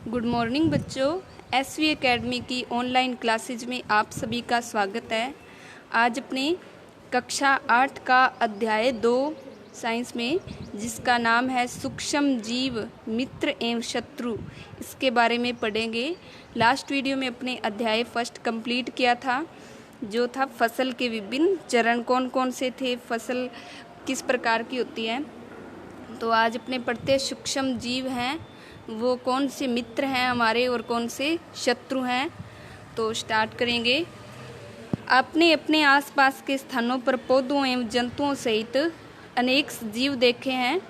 Good morning बच्चों। SV academy की online classes में आप सभी का स्वागत है। आज अपने कक्षा 8 का अध्याय 2 साइंस में, जिसका नाम है सूक्ष्म जीव मित्र एवं शत्रु, इसके बारे में पढ़ेंगे। लास्ट वीडियो में अपने अध्याय फर्स्ट कंप्लीट किया था, जो था फसल के विभिन्न चरण कौन कौन से थे, फसल किस प्रकार की होती है। तो आज अपने पढ़ते सूक्ष्म जीव हैं, वो कौन से मित्र हैं हमारे और कौन से शत्रु हैं। तो स्टार्ट करेंगे। आपने अपने आसपास के स्थानों पर पौधों एवं जंतुओं सहित अनेक जीव देखे हैं,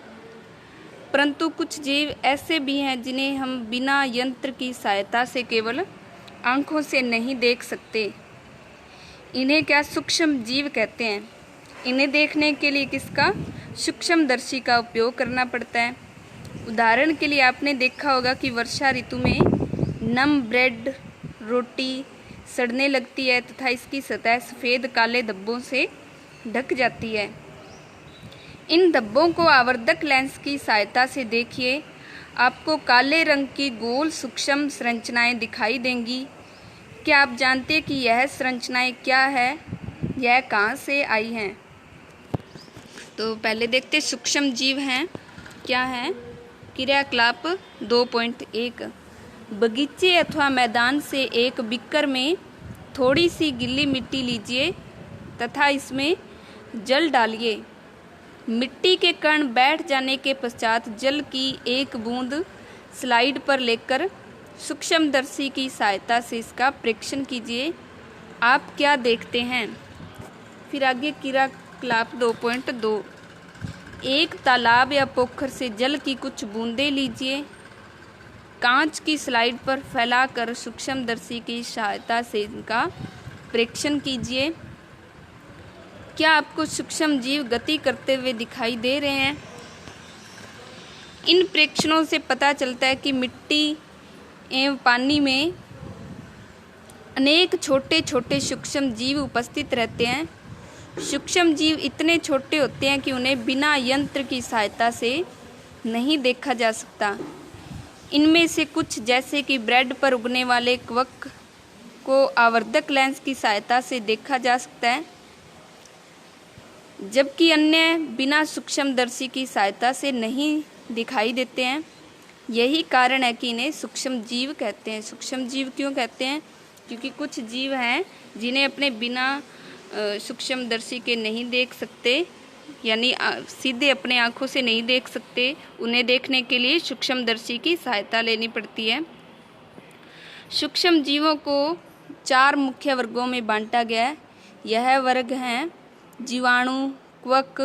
परंतु कुछ जीव ऐसे भी हैं जिन्हें हम बिना यंत्र की सहायता से केवल आंखों से नहीं देख सकते। इन्हें क्या सूक्ष्म जीव कहते हैं। इन्हें देखने के लिए किसका सूक्ष्मदर्शी का उपयोग करना पड़ता है। उदाहरण के लिए आपने देखा होगा कि वर्षा ऋतु में नम ब्रेड रोटी सड़ने लगती है तथा इसकी सतह सफ़ेद काले धब्बों से ढक जाती है। इन धब्बों को आवर्धक लेंस की सहायता से देखिए, आपको काले रंग की गोल सूक्ष्म संरचनाएं दिखाई देंगी। क्या आप जानते हैं कि यह संरचनाएं क्या है, यह कहाँ से आई हैं? तो पहले देखते सूक्ष्म जीव हैं क्या हैं। क्रियाकलाप 2.1 बगीचे अथवा मैदान से एक बीकर में थोड़ी सी गीली मिट्टी लीजिए तथा इसमें जल डालिए। मिट्टी के कण बैठ जाने के पश्चात जल की एक बूंद स्लाइड पर लेकर सूक्ष्मदर्शी की सहायता से इसका परीक्षण कीजिए। आप क्या देखते हैं? फिर आगे क्रियाकलाप 2.2 एक तालाब या पोखर से जल की कुछ बूंदें लीजिए, कांच की स्लाइड पर फैलाकर सूक्ष्मदर्शी की सहायता से इनका परीक्षण कीजिए। क्या आपको सूक्ष्म जीव गति करते हुए दिखाई दे रहे हैं? इन परीक्षणों से पता चलता है कि मिट्टी एवं पानी में अनेक छोटे छोटे सूक्ष्म जीव उपस्थित रहते हैं। सूक्ष्म जीव इतने छोटे होते हैं कि उन्हें बिना यंत्र की सहायता से नहीं देखा जा सकता। इनमें से कुछ जैसे कि ब्रेड पर उगने वाले कवक को आवर्धक लेंस की सहायता से देखा जा सकता है, जबकि अन्य बिना सूक्ष्मदर्शी की सहायता से नहीं दिखाई देते हैं। यही कारण है कि इन्हें सूक्ष्म जीव कहते हैं। सूक्ष्म जीव क्यों कहते हैं? क्योंकि कुछ जीव हैं जिन्हें अपने बिना सूक्ष्मदर्शी के नहीं देख सकते, यानी सीधे अपने आँखों से नहीं देख सकते। उन्हें देखने के लिए सूक्ष्मदर्शी की सहायता लेनी पड़ती है। सूक्ष्म जीवों को 4 मुख्य वर्गों में बांटा गया है। यह वर्ग हैं जीवाणु, कवक,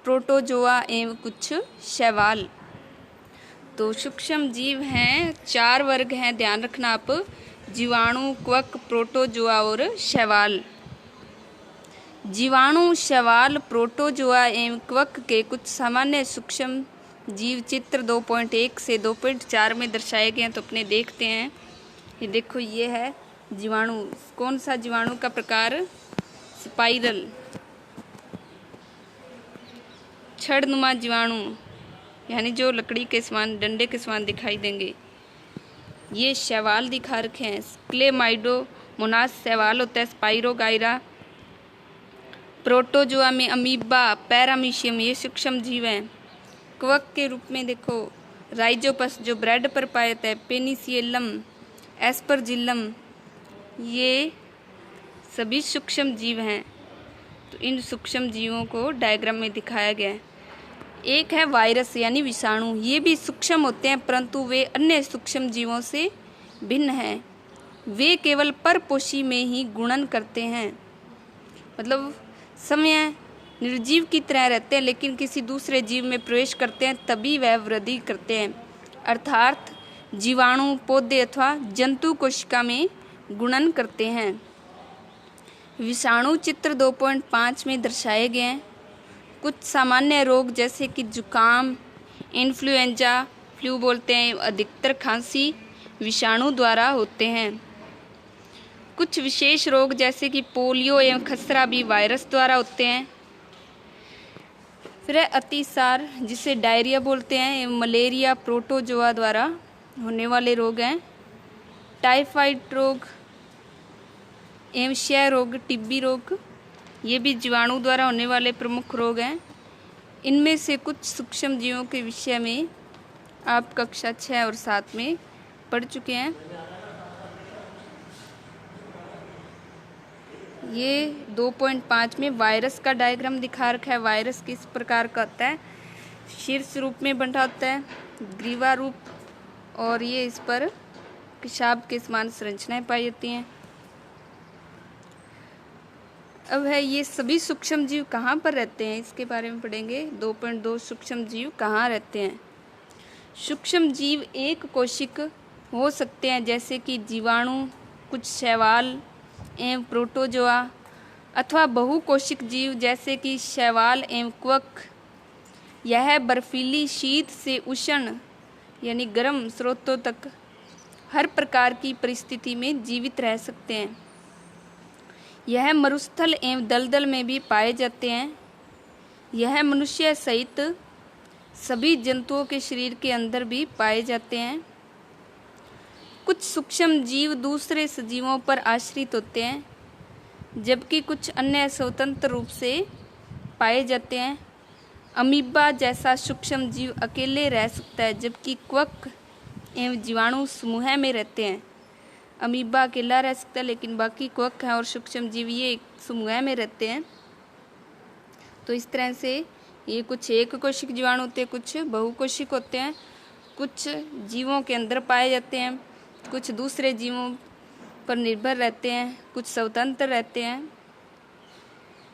प्रोटोजोआ एवं कुछ शैवाल। तो सूक्ष्म जीव हैं 4 वर्ग हैं, ध्यान रखना आप, जीवाणु, कवक, प्रोटोजोआ और शैवाल। जीवाणु, शैवाल, प्रोटोजोआ एवं कवक के कुछ सामान्य सूक्ष्म जीव चित्र 2.1 से 2.4 में दर्शाए गए हैं। तो अपने देखते हैं। ये देखो, ये है जीवाणु। कौन सा जीवाणु का प्रकार? स्पाइरल, छड़नुमा जीवाणु, यानी जो लकड़ी के समान, डंडे के समान दिखाई देंगे। ये शैवाल दिखा रखे हैं। क्लेमाइडोमोनास शैवाल होता है। स्पाइरोगाइरा, प्रोटोजोआ में अमीबा, पैरामीशियम, ये सूक्ष्म जीव हैं। कवक के रूप में देखो राइजोपस, जो ब्रेड पर पाया जाता है, पेनिसिलियम, एस्परजिलम, ये सभी सूक्ष्म जीव हैं। तो इन सूक्ष्म जीवों को डायग्राम में दिखाया गया है। एक है वायरस यानी विषाणु। ये भी सूक्ष्म होते हैं, परंतु वे अन्य सूक्ष्म जीवों से भिन्न हैं। वे केवल परपोषी में ही गुणन करते हैं, मतलब समय निर्जीव की तरह रहते हैं, लेकिन किसी दूसरे जीव में प्रवेश करते हैं तभी वह वृद्धि करते हैं। अर्थात जीवाणु पौधे अथवा जंतु कोशिका में गुणन करते हैं। विषाणु चित्र 2.5 में दर्शाए गए हैं। कुछ सामान्य रोग जैसे कि जुकाम, इन्फ्लुएंजा, फ्लू बोलते हैं, अधिकतर खांसी विषाणु द्वारा होते हैं। कुछ विशेष रोग जैसे कि पोलियो एवं खसरा भी वायरस द्वारा होते हैं। फिर अतिसार, जिसे डायरिया बोलते हैं, एवं मलेरिया प्रोटोजोआ द्वारा होने वाले रोग हैं टाइफाइड रोग एवं क्षय रोग, टीबी रोग। ये भी जीवाणु द्वारा होने वाले प्रमुख रोग हैं। इनमें से कुछ सूक्ष्म जीवों के विषय में आप कक्षा 6 और 7 में पढ़ चुके हैं। ये 2.5 में वायरस का डायग्राम दिखा रखा है। वायरस किस प्रकार का होता है? शीर्ष रूप में बंटा होता है, ग्रीवा रूप, और ये इस पर पेशाब के समान संरचनाएं पाई जाती हैं। अब है ये सभी सूक्ष्म जीव कहाँ पर रहते हैं, इसके बारे में पढ़ेंगे। 2.2 सूक्ष्म जीव कहाँ रहते हैं। सूक्ष्म जीव एक कोशिक हो सकते हैं, जैसे कि जीवाणु, कुछ शैवाल एवं प्रोटोजोआ, अथवा बहुकोशिक जीव जैसे कि शैवाल एवं क्वक। यह बर्फीली, शीत से उष्ण यानी गर्म स्रोतों तक हर प्रकार की परिस्थिति में जीवित रह सकते हैं। यह मरुस्थल एवं दलदल में भी पाए जाते हैं। यह मनुष्य सहित सभी जंतुओं के शरीर के अंदर भी पाए जाते हैं। कुछ सूक्ष्म जीव दूसरे सजीवों पर आश्रित होते हैं, जबकि कुछ अन्य स्वतंत्र रूप से पाए जाते हैं। अमीबा जैसा सूक्ष्म जीव अकेले रह सकता है, जबकि क्वक एवं जीवाणु समूह में रहते हैं। अमीबा अकेला रह सकता है, लेकिन बाकी क्वक हैं और सूक्ष्म जीव ये एक समूह में रहते हैं। तो इस तरह से ये कुछ एक कोशिक जीवाणु होते हैं, कुछ बहुकोशिक होते हैं, कुछ जीवों के अंदर पाए जाते हैं, कुछ दूसरे जीवों पर निर्भर रहते हैं, कुछ स्वतंत्र रहते हैं।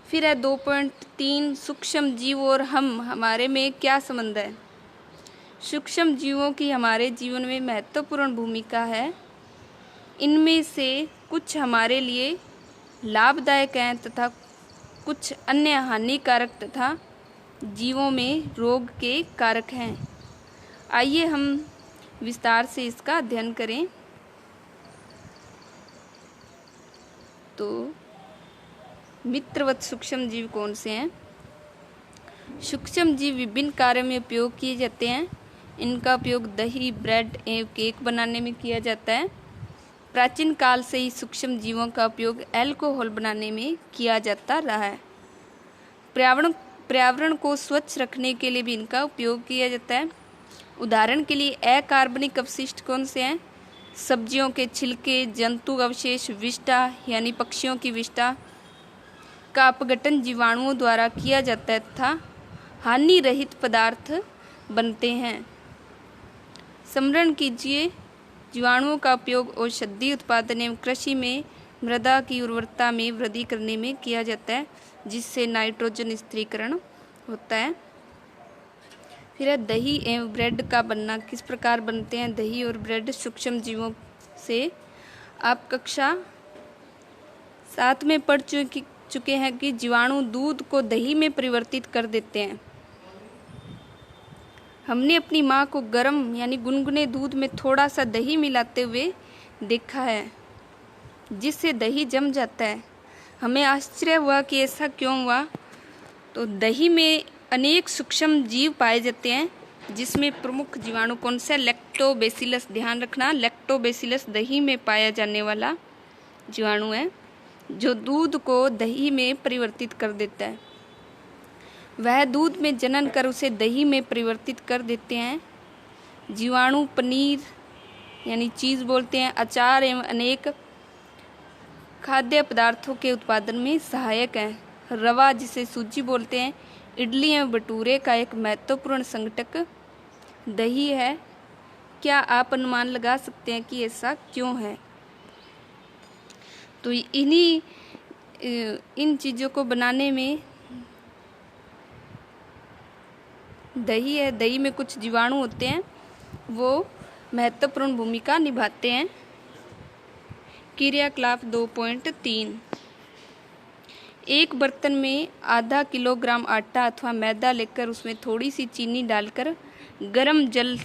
फिर है 2.3 सूक्ष्म जीव और हम, हमारे में क्या संबंध है। सूक्ष्म जीवों की हमारे जीवन में महत्वपूर्ण भूमिका है। इनमें से कुछ हमारे लिए लाभदायक हैं तथा कुछ अन्य हानिकारक तथा जीवों में रोग के कारक हैं। आइए हम विस्तार से इसका अध्ययन करें। तो मित्रवत सूक्ष्म जीव कौन से हैं? सूक्ष्म जीव विभिन्न कार्यों में उपयोग किए जाते हैं। इनका उपयोग दही, ब्रेड एवं केक बनाने में किया जाता है। प्राचीन काल से ही सूक्ष्म जीवों का उपयोग अल्कोहल बनाने में किया जाता रहा है। पर्यावरण को स्वच्छ रखने के लिए भी इनका उपयोग किया जाता है। उदाहरण के लिए अकार्बनिक अपशिष्ट कौन से हैं? सब्जियों के छिलके, जंतु अवशेष, विष्ठा यानी पक्षियों की विष्ठा का अपघटन जीवाणुओं द्वारा किया जाता है तथा हानि रहित पदार्थ बनते हैं। स्मरण कीजिए, जीवाणुओं का उपयोग औषधि उत्पादन एवं कृषि में मृदा की उर्वरता में वृद्धि करने में किया जाता है, जिससे नाइट्रोजन स्थिरीकरण होता है। फिर है दही एवं ब्रेड का बनना। किस प्रकार बनते हैं दही और ब्रेड सूक्ष्म जीवों से? आप कक्षा 7 में पढ़ चुके हैं कि जीवाणु दूध को दही में परिवर्तित कर देते हैं। हमने अपनी माँ को गर्म यानी गुनगुने दूध में थोड़ा सा दही मिलाते हुए देखा है, जिससे दही जम जाता है। हमें आश्चर्य हुआ कि ऐसा क्यों हुआ। तो दही में अनेक सूक्ष्म जीव पाए जाते हैं, जिसमें प्रमुख जीवाणु कौन सा? लैक्टोबैसिलस। ध्यान रखना, लैक्टोबैसिलस दही में पाया जाने वाला जीवाणु है, जो दूध को दही में परिवर्तित कर देता है। वह दूध में जनन कर उसे दही में परिवर्तित कर देते हैं। जीवाणु पनीर यानी चीज़ बोलते हैं, अचार एवं अनेक खाद्य पदार्थों के उत्पादन में सहायक हैं। रवा जिसे सूजी बोलते हैं, इडली एवं भटूरे का एक महत्वपूर्ण संघटक दही है। क्या आप अनुमान लगा सकते हैं कि ऐसा क्यों है? तो इन चीज़ों को बनाने में दही है, दही में कुछ जीवाणु होते हैं, वो महत्वपूर्ण भूमिका निभाते हैं। क्रियाकलाप 2.3 एक बर्तन में आधा किलोग्राम आटा अथवा मैदा लेकर उसमें थोड़ी सी चीनी डालकर गर्म जल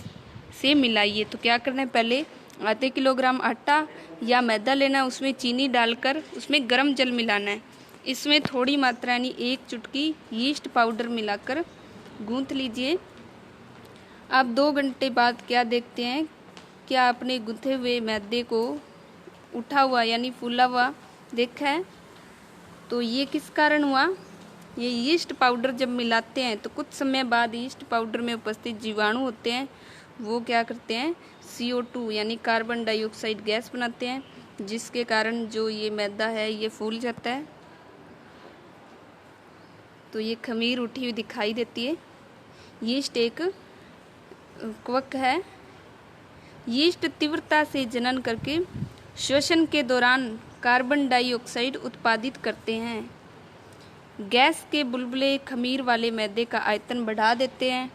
से मिलाइए। तो क्या करना है, पहले आधे किलोग्राम आटा या मैदा लेना, उसमें चीनी डालकर उसमें गर्म जल मिलाना है। इसमें थोड़ी मात्रा यानी 1 चुटकी यीस्ट पाउडर मिलाकर गूंथ लीजिए। आप 2 घंटे बाद क्या देखते हैं क्या आपने गुंथे हुए मैदे को उठा हुआ यानी फूला हुआ देखा है? तो ये किस कारण हुआ? ये यीस्ट पाउडर जब मिलाते हैं तो कुछ समय बाद यीस्ट पाउडर में उपस्थित जीवाणु होते हैं, वो क्या करते हैं, CO2 यानी कार्बन डाइऑक्साइड गैस बनाते हैं, जिसके कारण जो ये मैदा है ये फूल जाता है। तो ये खमीर उठी हुई दिखाई देती है। यीस्ट एक कवक है। यीस्ट तीव्रता से जनन करके श्वसन के दौरान कार्बन डाइऑक्साइड उत्पादित करते हैं। गैस के बुलबुले खमीर वाले मैदे का आयतन बढ़ा देते हैं।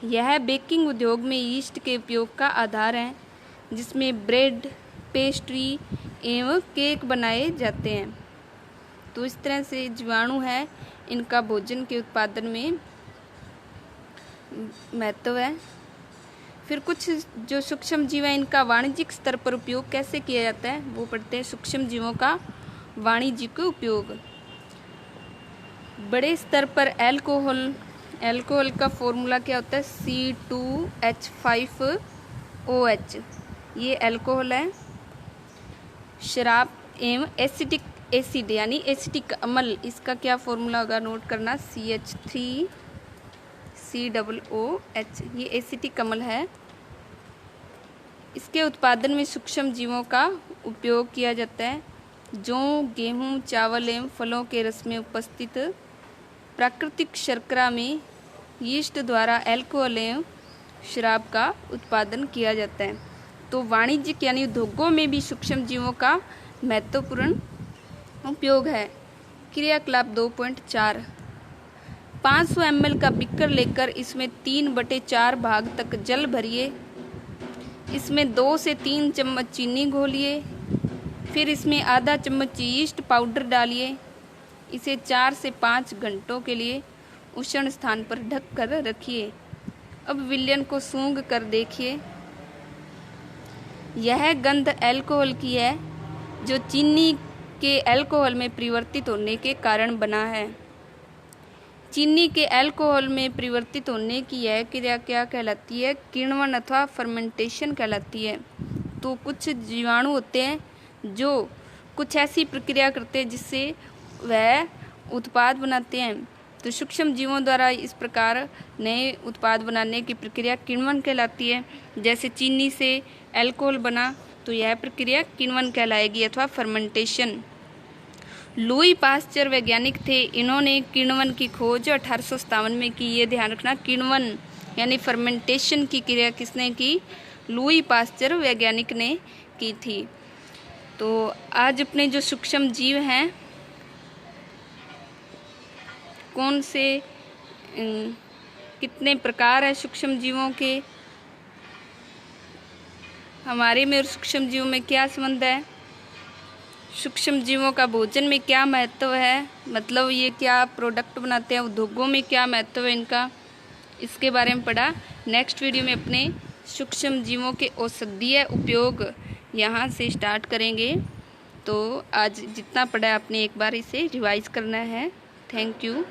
यह बेकिंग उद्योग में यीस्ट के उपयोग का आधार है, जिसमें ब्रेड, पेस्ट्री एवं केक बनाए जाते हैं। तो इस तरह से जीवाणु है, इनका भोजन के उत्पादन में महत्व है। फिर कुछ जो सूक्ष्म जीव हैं, इनका वाणिज्यिक स्तर पर उपयोग कैसे किया जाता है, वो पढ़ते हैं। सूक्ष्म जीवों का वाणिज्यिक उपयोग। बड़े स्तर पर अल्कोहल का फॉर्मूला क्या होता है? C2H5OH। ये अल्कोहल है। शराब एवं एसिटिक एसिड यानी एसिटिक अम्ल, इसका क्या फॉर्मूला होगा, नोट करना, CH3COOH। ये एसिटिक अम्ल है। इसके उत्पादन में सूक्ष्म जीवों का उपयोग किया जाता है। जौ, गेहूं, चावल एवं फलों के रस में उपस्थित प्राकृतिक शर्करा में यीस्ट द्वारा अल्कोहल एवं शराब का उत्पादन किया जाता है। तो वाणिज्यिक यानी उद्योगों में भी सूक्ष्म जीवों का महत्वपूर्ण उपयोग है। क्रियाकलाप 2.4। 500 ml का बीकर लेकर इसमें 3/4 भाग तक जल भरिए। इसमें 2 से 3 चम्मच चीनी घोलिए। फिर इसमें आधा चम्मच यीस्ट पाउडर डालिए। इसे 4 से 5 घंटों के लिए उष्ण स्थान पर ढक कर रखिए। अब विलयन को सूंघ कर देखिए। यह गंध अल्कोहल की है, जो चीनी के अल्कोहल में परिवर्तित होने के कारण बना है। चीनी के अल्कोहल में परिवर्तित होने की यह क्रिया क्या कहलाती है? किण्वन अथवा फर्मेंटेशन कहलाती है। तो कुछ जीवाणु होते हैं जो कुछ ऐसी प्रक्रिया करते हैं जिससे वह उत्पाद बनाते हैं। तो सूक्ष्म जीवों द्वारा इस प्रकार नए उत्पाद बनाने की प्रक्रिया किण्वन कहलाती है। जैसे चीनी से अल्कोहल बना, तो यह प्रक्रिया किण्वन कहलाएगी अथवा फर्मेंटेशन। लुई पास्चर वैज्ञानिक थे। इन्होंने किण्वन की खोज 1857 में की। ये ध्यान रखना, किण्वन यानी फर्मेंटेशन की क्रिया किसने की? लुई पास्चर वैज्ञानिक ने की थी। तो आज अपने जो सूक्ष्म जीव हैं, कौन से कितने प्रकार है सूक्ष्म जीवों के, हमारे में और सूक्ष्म जीवों में क्या संबंध है, सूक्ष्म जीवों का भोजन में क्या महत्व है, मतलब ये क्या प्रोडक्ट बनाते हैं, उद्योगों में क्या महत्व है इनका, इसके बारे में पढ़ा। नेक्स्ट वीडियो में अपने सूक्ष्म जीवों के औषधीय उपयोग यहाँ से स्टार्ट करेंगे। तो आज जितना पढ़ा आपने एक बार इसे रिवाइज करना है। Thank you.